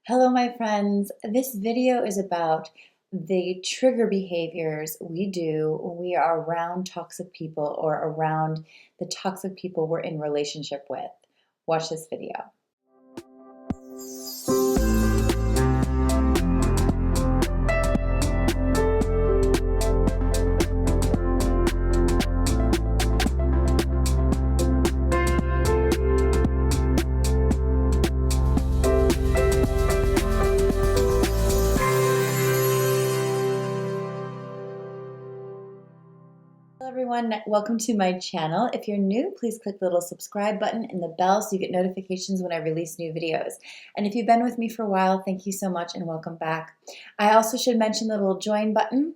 Hello, my friends. This video is about the trigger behaviors we do when we are around toxic people or around the toxic people we're in relationship with. Watch this video. Hello everyone, welcome to my channel. If you're new, please click the little subscribe button and the bell so you get notifications when I release new videos. And if you've been with me for a while, thank you so much and welcome back. I also should mention the little join button.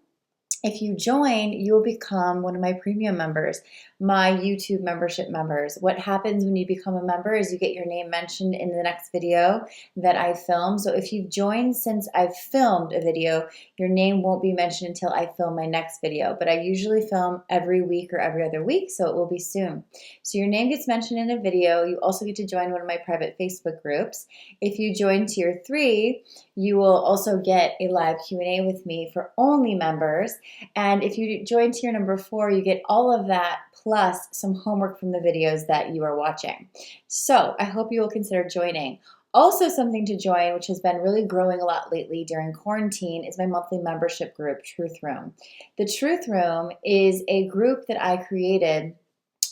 If you join, you will become one of my premium members, my YouTube membership members. What happens when you become a member is you get your name mentioned in the next video that I film. So if you've joined since I've filmed a video, your name won't be mentioned until I film my next video. But I usually film every week or every other week, so it will be soon. So your name gets mentioned in a video. You also get to join one of my private Facebook groups. If you join Tier 3, you will also get a live Q&A with me for only members. And if you join tier number 4, you get all of that plus some homework from the videos that you are watching. So I hope you will consider joining. Also something to join, which has been really growing a lot lately during quarantine, is my monthly membership group, Truth Room. The Truth Room is a group that I created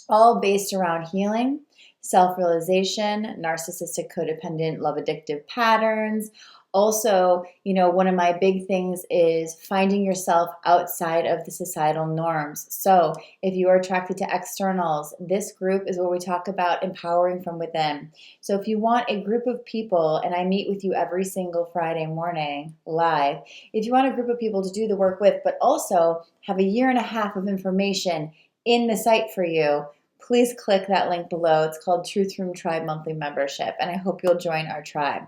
all based around healing, self-realization, narcissistic, codependent, love addictive patterns. Also, one of my big things is finding yourself outside of the societal norms. So if you are attracted to externals, this group is where we talk about empowering from within. So if you want a group of people, and I meet with you every single Friday morning live, if you want a group of people to do the work with, but also have a year and a half of information in the site for you, please click that link below. It's called Truth Room Tribe Monthly Membership, and I hope you'll join our tribe.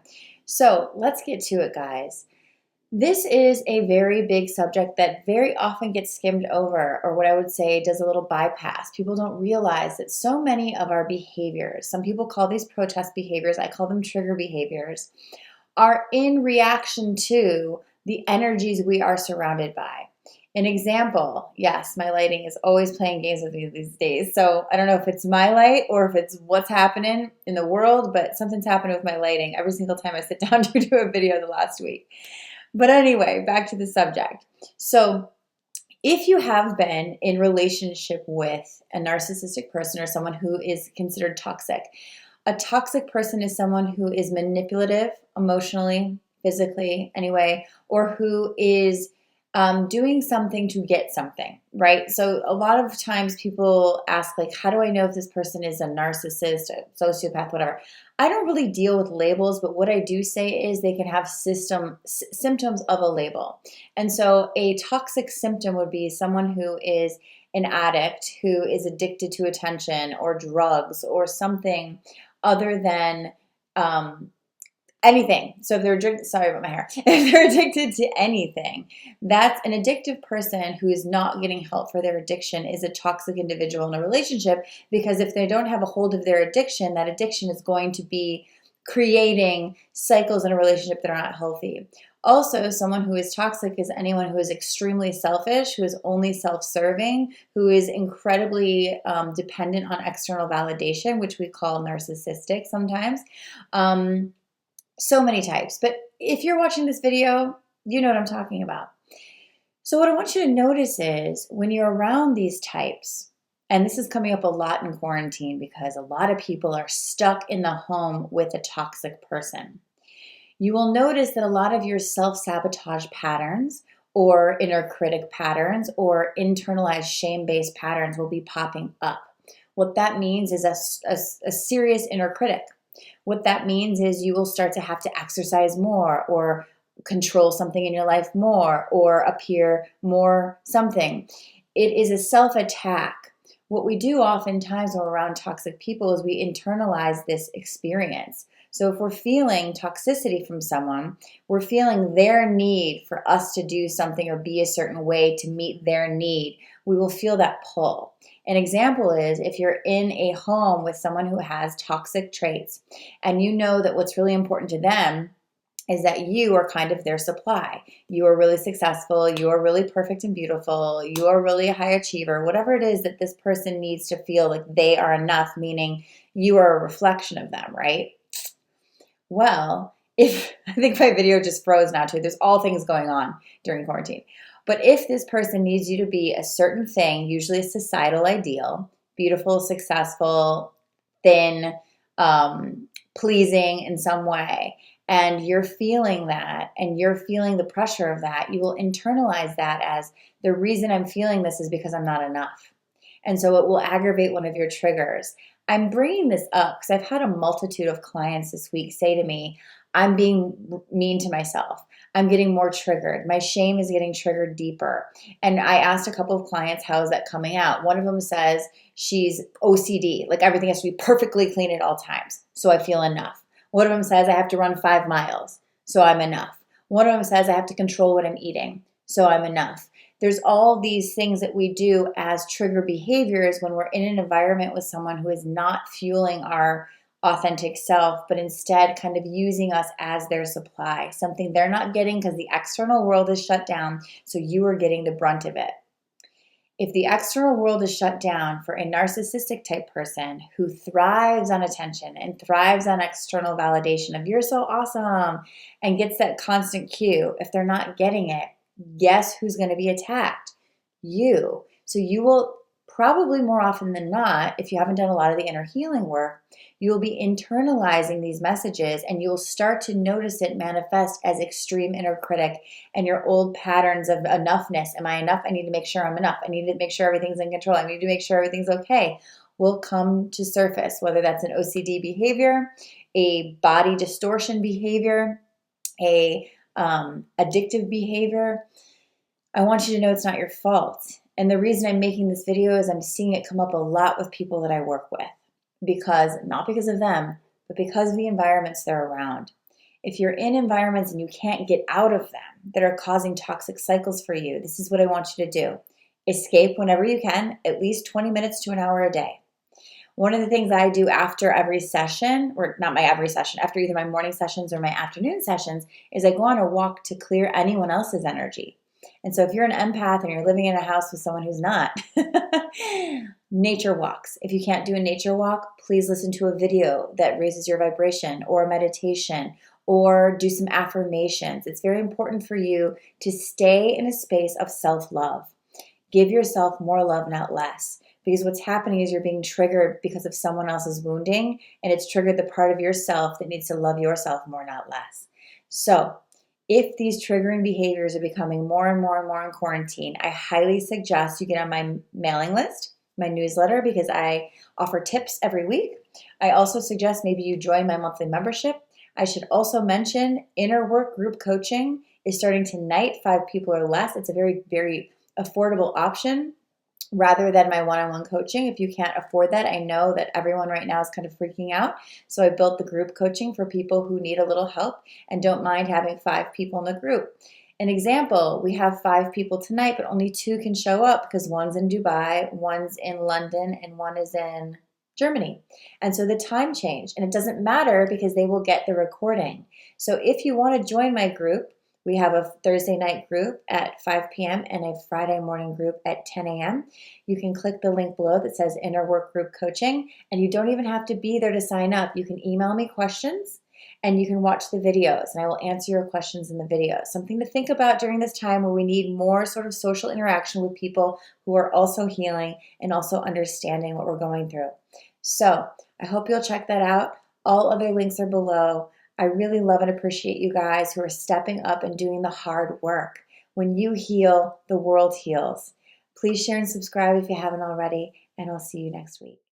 So let's get to it, guys. This is a very big subject that very often gets skimmed over, or what I would say does a little bypass. People don't realize that so many of our behaviors, some people call these protest behaviors, I call them trigger behaviors, are in reaction to the energies we are surrounded by. An example, yes, my lighting is always playing games with me these days. So I don't know if it's my light or if it's what's happening in the world, but something's happening with my lighting every single time I sit down to do a video the last week. But anyway, back to the subject. So if you have been in relationship with a narcissistic person or someone who is considered toxic, a toxic person is someone who is manipulative emotionally, physically, anyway, or who is doing something to get something, right? So a lot of times people ask, like, how do I know if this person is a narcissist, a sociopath, whatever? I don't really deal with labels, but what I do say is they can have symptoms of a label. And so a toxic symptom would be someone who is an addict, who is addicted to attention or drugs or something other than anything. So if they're addicted, sorry about my hair. If they're addicted to anything, that's an addictive person who is not getting help for their addiction is a toxic individual in a relationship, because if they don't have a hold of their addiction, that addiction is going to be creating cycles in a relationship that are not healthy. Also, someone who is toxic is anyone who is extremely selfish, who is only self-serving, who is incredibly dependent on external validation, which we call narcissistic sometimes. So many types, but if you're watching this video, you know what I'm talking about. So what I want you to notice is when you're around these types, and this is coming up a lot in quarantine because a lot of people are stuck in the home with a toxic person, you will notice that a lot of your self-sabotage patterns or inner critic patterns or internalized shame-based patterns will be popping up. What that means is a serious inner critic. What that means is you will start to have to exercise more or control something in your life more or appear more something. It is a self-attack. What we do oftentimes when we're around toxic people is we internalize this experience. So if we're feeling toxicity from someone, we're feeling their need for us to do something or be a certain way to meet their need. We will feel that pull. An example is if you're in a home with someone who has toxic traits and you know that what's really important to them is that you are kind of their supply. You are really successful. You are really perfect and beautiful. You are really a high achiever. Whatever it is that this person needs to feel like they are enough, meaning you are a reflection of them, right? Well, if I think my video just froze now too. There's all things going on during quarantine. But if this person needs you to be a certain thing, usually a societal ideal, beautiful, successful, thin, pleasing in some way, and you're feeling that and you're feeling the pressure of that, you will internalize that as the reason I'm feeling this is because I'm not enough. And so it will aggravate one of your triggers. I'm bringing this up because I've had a multitude of clients this week say to me, I'm being mean to myself. I'm getting more triggered. My shame is getting triggered deeper. And I asked a couple of clients, how is that coming out? One of them says she's OCD, like everything has to be perfectly clean at all times, so I feel enough. One of them says I have to run 5 miles, so I'm enough. One of them says I have to control what I'm eating, so I'm enough. There's all these things that we do as trigger behaviors when we're in an environment with someone who is not fueling our authentic self, but instead kind of using us as their supply, something they're not getting because the external world is shut down, so you are getting the brunt of it. If the external world is shut down for a narcissistic type person who thrives on attention and thrives on external validation of you're so awesome and gets that constant cue, if they're not getting it, guess who's going to be attacked? You. So you will probably more often than not, if you haven't done a lot of the inner healing work, you will be internalizing these messages and you'll start to notice it manifest as extreme inner critic and your old patterns of enoughness. Am I enough? I need to make sure I'm enough. I need to make sure everything's in control. I need to make sure everything's okay. Will come to surface, whether that's an OCD behavior, a body distortion behavior, a addictive behavior. I want you to know it's not your fault. And the reason I'm making this video is I'm seeing it come up a lot with people that I work with. Not because of them, but because of the environments they're around. If you're in environments and you can't get out of them that are causing toxic cycles for you, this is what I want you to do. Escape whenever you can, at least 20 minutes to an hour a day. One of the things I do after every session, or not my every session, after either my morning sessions or my afternoon sessions, is I go on a walk to clear anyone else's energy. And so if you're an empath and you're living in a house with someone who's not, nature walks. If you can't do a nature walk, please listen to a video that raises your vibration or a meditation or do some affirmations. It's very important for you to stay in a space of self-love. Give yourself more love, not less. Because what's happening is you're being triggered because of someone else's wounding, and it's triggered the part of yourself that needs to love yourself more, not less. So if these triggering behaviors are becoming more and more and more in quarantine, I highly suggest you get on my mailing list, my newsletter, because I offer tips every week. I also suggest maybe you join my monthly membership. I should also mention Inner Work Group Coaching is starting tonight, 5 people or less. It's a very, very affordable option rather than my one-on-one coaching. If you can't afford that, I know that everyone right now is kind of freaking out. So I built the group coaching for people who need a little help and don't mind having 5 people in the group. An example, we have 5 people tonight, but only 2 can show up because one's in Dubai, one's in London, and one is in Germany. And so the time changed, and it doesn't matter because they will get the recording. So if you want to join my group, we have a Thursday night group at 5 p.m. and a Friday morning group at 10 a.m. You can click the link below that says Inner Work Group Coaching, and you don't even have to be there to sign up. You can email me questions, and you can watch the videos, and I will answer your questions in the videos. Something to think about during this time where we need more sort of social interaction with people who are also healing and also understanding what we're going through. So I hope you'll check that out. All other links are below. I really love and appreciate you guys who are stepping up and doing the hard work. When you heal, the world heals. Please share and subscribe if you haven't already, and I'll see you next week.